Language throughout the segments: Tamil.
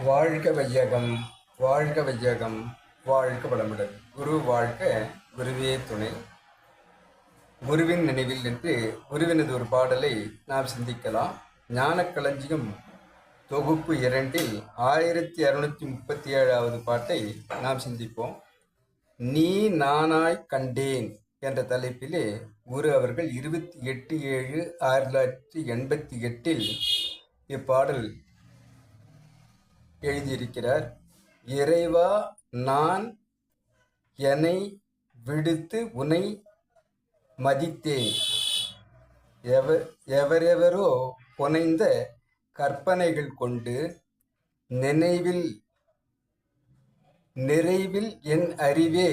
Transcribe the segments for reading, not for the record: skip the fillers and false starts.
வாழ்க வையகம், வாழ்க வையகம், வாழ்க வளமுடன். குரு வாழ்க, குருவே துணை. குருவின் நினைவில் நின்று குருவினது ஒரு பாடலை நாம் சிந்திக்கலாம். ஞானக்களஞ்சியம் தொகுப்பு 2 1637வது பாட்டை நாம் சிந்திப்போம். நீ நானாய் கண்டேன் என்ற தலைப்பிலே குரு அவர்கள் 28/7/1988 இப்பாடல் எழுதியிருக்கிறார். இறைவா, நான் என்னை விடுத்து உனை மதித்தேன். எவரெவரோ புனைந்த கற்பனைகள் கொண்டு நிறைவில் என் அறிவே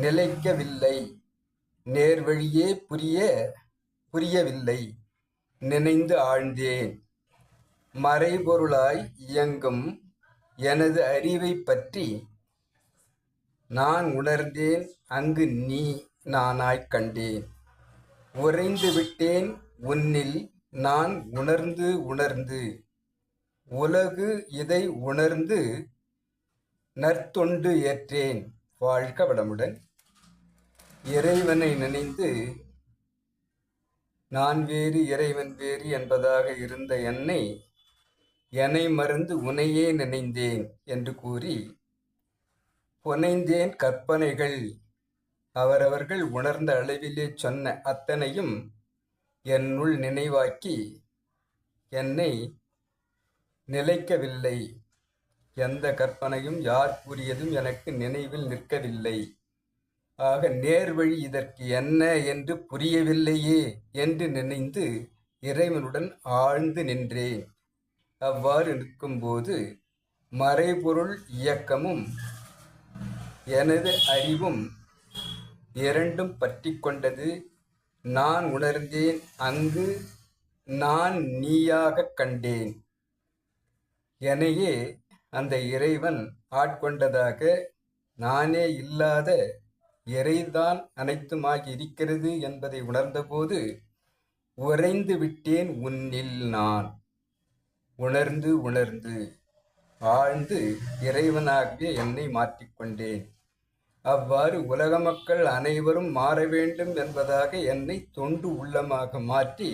நிலைக்கவில்லை. நேர்வழியே புரியவில்லை. நினைந்து ஆழ்ந்தேன். மறைபொருளாய் இயங்கும் எனது அறிவை பற்றி நான் உணர்ந்தேன். அங்கு நீ நானாய் கண்டேன். உறைந்து விட்டேன் உன்னில் நான் உணர்ந்து உலகு இதை உணர்ந்து நற்தொண்டு ஏற்றேன். வாழ்க வளமுடன். இறைவனை நினைந்து நான் வேறு இறைவன் வேறு என்பதாக இருந்த என்னை மறந்து உனையே நினைந்தேன் என்று கூறி புனைந்தேன் கற்பனைகள். அவரவர்கள் உணர்ந்த அளவிலே சொன்ன அத்தனையும் என்னுள் நினைவாக்கி என்னை நிலைக்கவில்லை. எந்த கற்பனையும் யார் கூறியதும் எனக்கு நினைவில் நிற்கவில்லை. ஆக நேர்வழி இதற்கு என்ன என்று புரியவில்லையே என்று நினைந்து இறைவனுடன் ஆழ்ந்து நின்றேன். அவ்வாறு நிற்கும்போது மறைபொருள் இயக்கமும் எனது அறிவும் இரண்டும் பற்றி கொண்டது. நான் உணர்ந்தேன். அங்கு நான் நீயாக கண்டேன். என்னையே அந்த இறைவன் ஆட்கொண்டதாக, நானே இல்லாத இறைதான் அனைத்துமாகி இருக்கிறது என்பதை உணர்ந்தபோது உறைந்து விட்டேன் உன்னில். நான் உணர்ந்து ஆழ்ந்து இறைவனாகவே என்னை மாற்றிக்கொண்டேன். அவ்வாறு உலக மக்கள் அனைவரும் மாற வேண்டும் என்பதாக என்னை தொண்டு உள்ளமாக மாற்றி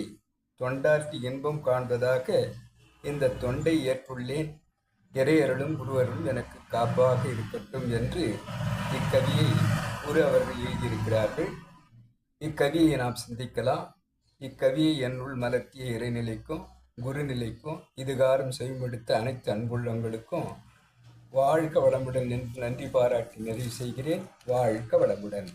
தொண்டாற்றி இன்பம் காண்பதாக இந்த தொண்டை ஏற்றுள்ளேன். இறையருளும் குருவருளும் எனக்கு காப்பாக இருக்கட்டும் என்று இக்கவியை குரு அவர்கள் எழுதியிருக்கிறார்கள். இக்கவியை நாம் சிந்திக்கலாம். இக்கவியை என்னுள் மலர்த்திய இறைநிலைக்கும் குருநிலைக்கும் இதுகாரம் செய்மெடுத்த அனைத்து அன்புள்ளங்களுக்கும் வாழ்க வளமுடன் என்று நன்றி பாராட்டி நிறைவு செய்கிறேன். வாழ்க வளமுடன்.